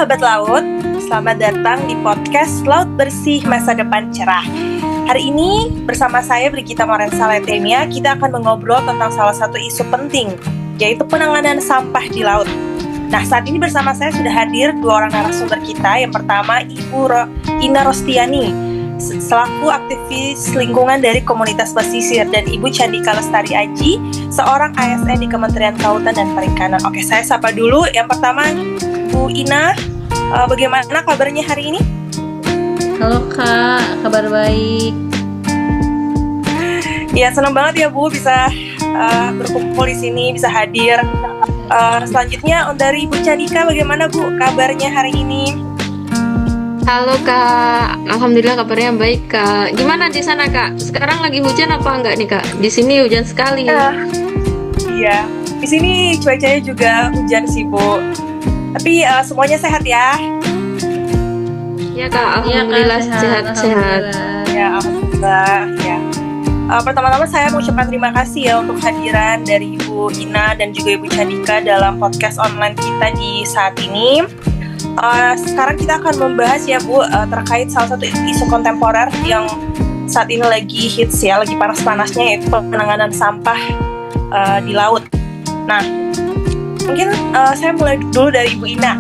sahabat laut, selamat datang di podcast Laut Bersih Masa Depan Cerah. Hari ini bersama saya Brigita Morensa Letemia, kita akan mengobrol tentang salah satu isu penting, yaitu penanganan sampah di laut. Nah, saat ini bersama saya sudah hadir dua orang narasumber kita. Yang pertama, Ibu Ina Rostiani, selaku aktivis lingkungan dari komunitas pesisir, dan Ibu Candika Lestari Aji, seorang ASN di Kementerian Kelautan dan Perikanan. Oke, saya sapa dulu. Yang pertama, Bu Ina, bagaimana kabarnya hari ini? Halo Kak, kabar baik. Ya, senang banget ya Bu bisa berkumpul di sini, bisa hadir. Selanjutnya dari Bu Candika, bagaimana Bu kabarnya hari ini? Halo Kak, alhamdulillah kabarnya baik Kak. Gimana di sana Kak? Sekarang lagi hujan apa enggak nih Kak? Di sini hujan sekali. Iya, di sini cuacanya juga hujan sih Bu. Tapi semuanya sehat ya? Ya Kak, alhamdulillah sehat-sehat. Ya, alhamdulillah ya. Pertama-tama saya mau ucapkan terima kasih ya untuk kehadiran dari Ibu Ina dan juga Ibu Candika dalam podcast online kita di saat ini. Sekarang kita akan membahas ya Bu terkait salah satu isu kontemporer yang saat ini lagi hits ya, lagi panas-panasnya, yaitu penanganan sampah di laut. Nah, mungkin saya mulai dulu dari Ibu Ina.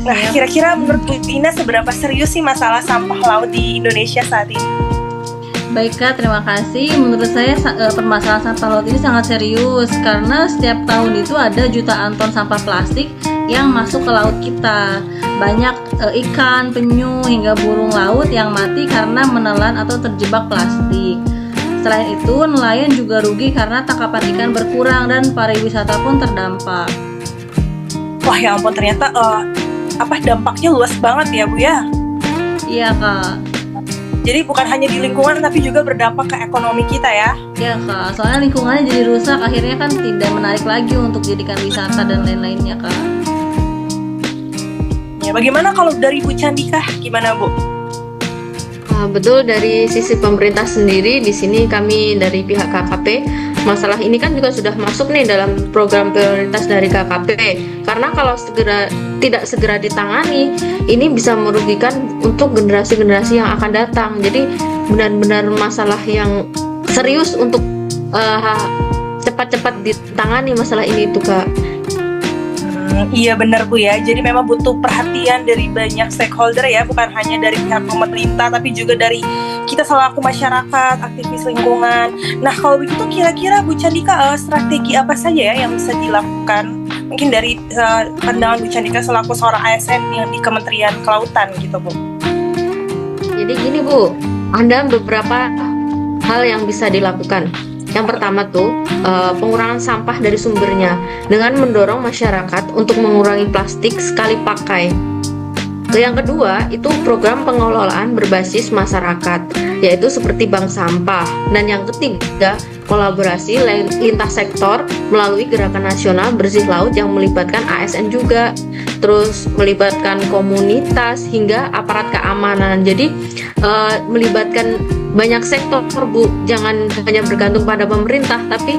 Nah, kira-kira menurut Bu Ina seberapa serius sih masalah sampah laut di Indonesia saat ini? Baik Kak, terima kasih. Menurut saya permasalahan sampah laut ini sangat serius karena setiap tahun itu ada jutaan ton sampah plastik yang masuk ke laut kita. Banyak ikan, penyu, hingga burung laut yang mati karena menelan atau terjebak plastik. Selain itu, nelayan juga rugi karena tangkapan ikan berkurang dan pariwisata pun terdampak. Wah ya ampun, ternyata dampaknya luas banget ya Bu ya? Iya Kak. Jadi bukan hanya di lingkungan tapi juga berdampak ke ekonomi kita ya? Iya Kak, soalnya lingkungannya jadi rusak, akhirnya kan tidak menarik lagi untuk jadikan wisata dan lain-lainnya Kak. Ya, bagaimana kalau dari Bu Candika, gimana Bu? Betul, dari sisi pemerintah sendiri, di sini kami dari pihak KKP, masalah ini kan juga sudah masuk nih dalam program prioritas dari KKP. Karena kalau tidak segera ditangani, ini bisa merugikan untuk generasi-generasi yang akan datang. Jadi benar-benar masalah yang serius untuk cepat-cepat ditangani masalah ini tuh Kak. Iya benar Bu ya, jadi memang butuh perhatian dari banyak stakeholder ya, bukan hanya dari pihak pemerintah tapi juga dari kita selaku masyarakat, aktivis lingkungan. Nah kalau begitu kira-kira Bu Candika strategi apa saja ya yang bisa dilakukan? Mungkin dari pandangan Bu Candika selaku seorang ASN yang di Kementerian Kelautan gitu Bu. Jadi gini Bu, ada beberapa hal yang bisa dilakukan. Yang pertama tuh pengurangan sampah dari sumbernya dengan mendorong masyarakat untuk mengurangi plastik sekali pakai. Yang kedua itu program pengelolaan berbasis masyarakat, yaitu seperti bank sampah. Dan yang ketiga kolaborasi lintas sektor melalui gerakan nasional bersih laut yang melibatkan ASN juga, terus melibatkan komunitas hingga aparat keamanan. Jadi melibatkan banyak sektor Bu, jangan hanya bergantung pada pemerintah, tapi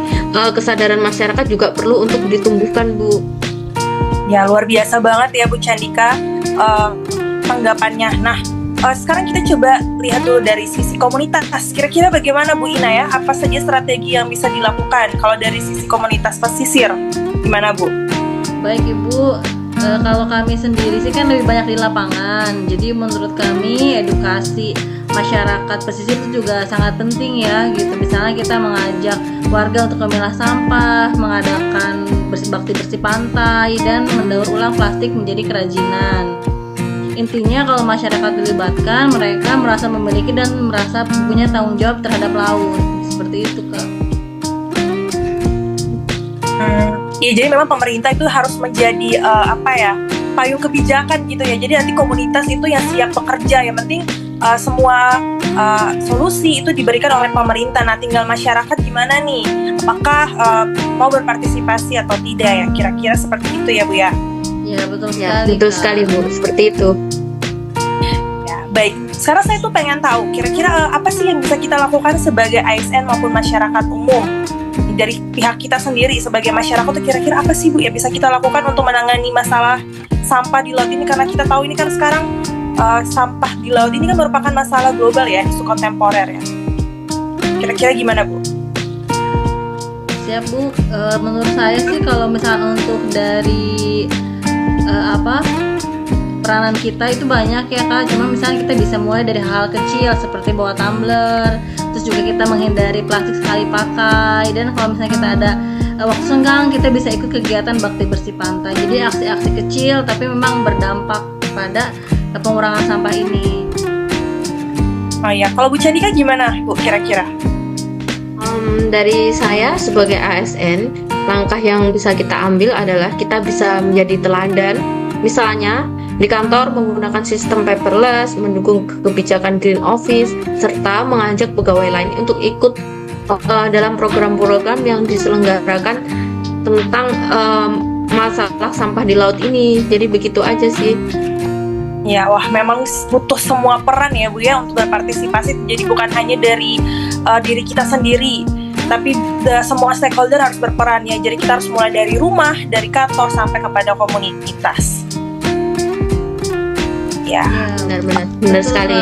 kesadaran masyarakat juga perlu untuk ditumbuhkan Bu. Ya luar biasa banget ya Bu Candika tanggapannya. Nah sekarang kita coba lihat dulu dari sisi komunitas. Kira-kira bagaimana Bu Ina ya? Apa saja strategi yang bisa dilakukan kalau dari sisi komunitas pesisir? Gimana Bu? Baik Ibu, kalau kami sendiri sih kan lebih banyak di lapangan. Jadi menurut kami edukasi masyarakat pesisir itu juga sangat penting ya gitu. Misalnya kita mengajak warga untuk memilah sampah, mengadakan bakti bersih pantai, dan mendaur ulang plastik menjadi kerajinan. Intinya kalau masyarakat dilibatkan, mereka merasa memiliki dan merasa punya tanggung jawab terhadap laut. Seperti itu Kak. Ya jadi memang pemerintah itu harus menjadi payung kebijakan gitu ya. Jadi nanti komunitas itu yang siap bekerja. Yang penting semua solusi itu diberikan oleh pemerintah. Nah tinggal masyarakat gimana nih? Apakah mau berpartisipasi atau tidak ya? Kira-kira seperti itu ya Bu ya? Ya betul sekali. Ya, betul sekali Bu, seperti itu. Ya baik. Sekarang saya tuh pengen tahu kira-kira apa sih yang bisa kita lakukan sebagai ASN maupun masyarakat umum dari pihak kita sendiri sebagai masyarakat tuh kira-kira apa sih Bu ya bisa kita lakukan untuk menangani masalah sampah di laut ini, karena kita tahu ini kan sekarang sampah di laut ini kan merupakan masalah global ya, isu kontemporer ya. Kira-kira gimana Bu? Siap Bu, menurut saya sih kalau misalnya untuk dari peranan kita itu banyak ya Kak. Cuma misalnya kita bisa mulai dari hal kecil seperti bawa tumbler, terus juga kita menghindari plastik sekali pakai, dan kalau misalnya kita ada waktu senggang kita bisa ikut kegiatan bakti bersih pantai. Jadi aksi-aksi kecil tapi memang berdampak pada pengurangan sampah ini. Oh ya, kalau Bu Chandika gimana Bu kira-kira? Dari saya sebagai ASN, langkah yang bisa kita ambil adalah kita bisa menjadi teladan. Misalnya di kantor menggunakan sistem paperless, mendukung kebijakan green office, serta mengajak pegawai lain untuk ikut dalam program-program yang diselenggarakan tentang masalah sampah di laut ini. Jadi begitu aja sih. Ya, wah memang butuh semua peran ya Bu ya untuk berpartisipasi. Jadi bukan hanya dari diri kita sendiri, tapi semua stakeholder harus berperan ya. Jadi kita harus mulai dari rumah, dari kantor sampai kepada komunitas. Ya, Benar sekali.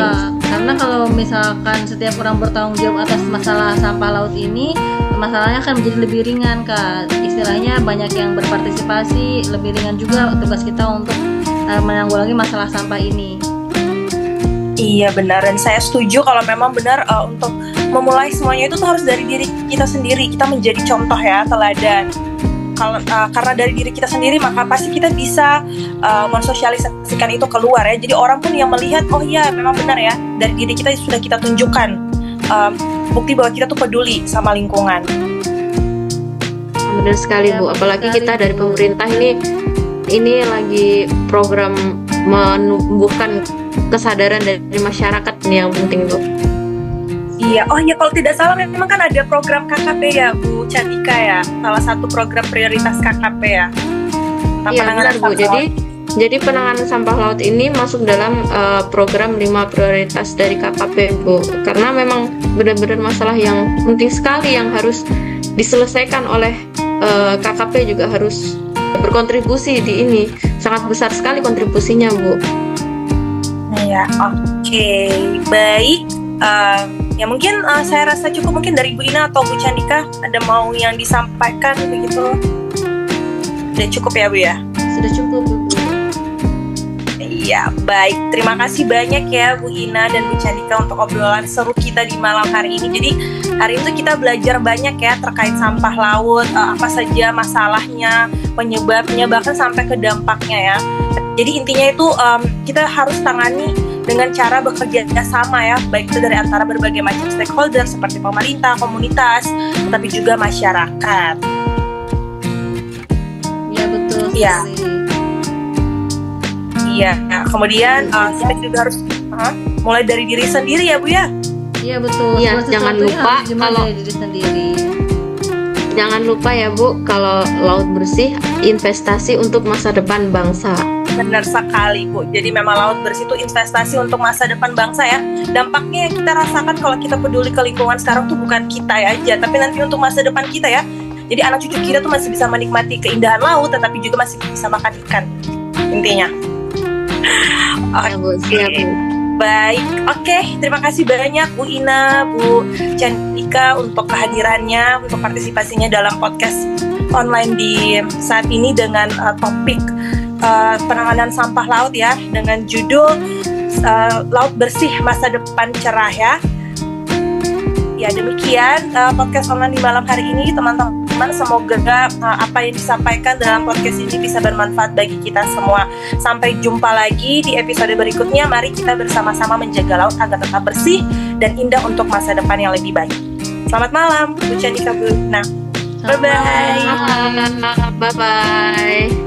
Karena kalau misalkan setiap orang bertanggung jawab atas masalah sampah laut ini, masalahnya akan menjadi lebih ringan Kak. Istilahnya banyak yang berpartisipasi, lebih ringan juga tugas kita untuk menanggulangi masalah sampah ini. Iya benar, dan saya setuju kalau memang benar untuk memulai semuanya itu tuh harus dari diri kita sendiri. Kita menjadi contoh ya, teladan. Karena dari diri kita sendiri maka pasti kita bisa mensosialisasikan itu keluar ya. Jadi orang pun yang melihat, oh iya memang benar ya, dari diri kita sudah kita tunjukkan bukti bahwa kita tuh peduli sama lingkungan. Benar sekali Ya, Bu, apalagi sekali, kita dari Bu. pemerintah ini lagi program menumbuhkan kesadaran dari masyarakat nih yang penting Bu. Iya, oh iya kalau tidak salah memang kan ada program KKP ya Bu Chandika ya, salah satu program prioritas KKP ya. Tentang Iya penanganan benar Bu, sampah laut. jadi penanganan sampah laut ini masuk dalam program 5 prioritas dari KKP Bu. Karena memang benar-benar masalah yang penting sekali yang harus diselesaikan oleh KKP, juga harus berkontribusi di ini. Sangat besar sekali kontribusinya Bu. Iya, oke, baik. Ya mungkin saya rasa cukup mungkin dari Bu Ina atau Bu Chandika ada mau yang disampaikan begitu. Udah cukup ya Bu ya? Sudah cukup Bu. Iya, baik. Terima kasih banyak ya Bu Ina dan Bu Chandika untuk obrolan seru kita di malam hari ini. Jadi hari itu kita belajar banyak ya terkait sampah laut, apa saja masalahnya, penyebabnya, bahkan sampai ke dampaknya ya. Jadi intinya itu kita harus tangani dengan cara bekerja sama ya, baik itu dari antara berbagai macam stakeholder seperti pemerintah, komunitas, tetapi juga masyarakat. Ya betul Iya. sekali. Iya, nah, kemudian kita juga harus mulai dari diri sendiri ya Bu ya. Iya betul. Iya, Segala jangan sesuatunya lupa harus dimulai kalau- dari diri sendiri. Jangan lupa ya Bu, kalau laut bersih investasi untuk masa depan bangsa. Benar sekali Bu. Jadi memang laut bersih itu investasi untuk masa depan bangsa ya. Dampaknya yang kita rasakan kalau kita peduli ke lingkungan sekarang tuh bukan kita ya aja, tapi nanti untuk masa depan kita ya. Jadi anak cucu kita tuh masih bisa menikmati keindahan laut, tetapi juga masih bisa makan ikan. Intinya. Ya Bu, siap Bu. Baik, oke. Terima kasih banyak Bu Ina, Bu Chandika untuk kehadirannya, untuk partisipasinya dalam podcast online di saat ini dengan topik penanganan sampah laut ya, dengan judul Laut Bersih Masa Depan Cerah ya. Ya demikian podcast online di malam hari ini teman-teman. Semoga apa yang disampaikan dalam podcast ini bisa bermanfaat bagi kita semua. Sampai jumpa lagi di episode berikutnya. Mari kita bersama-sama menjaga laut agar tetap bersih dan indah untuk masa depan yang lebih baik. Selamat malam Bu Chandika, Bu Ina. Selamat Bye-bye. malam. Bye bye.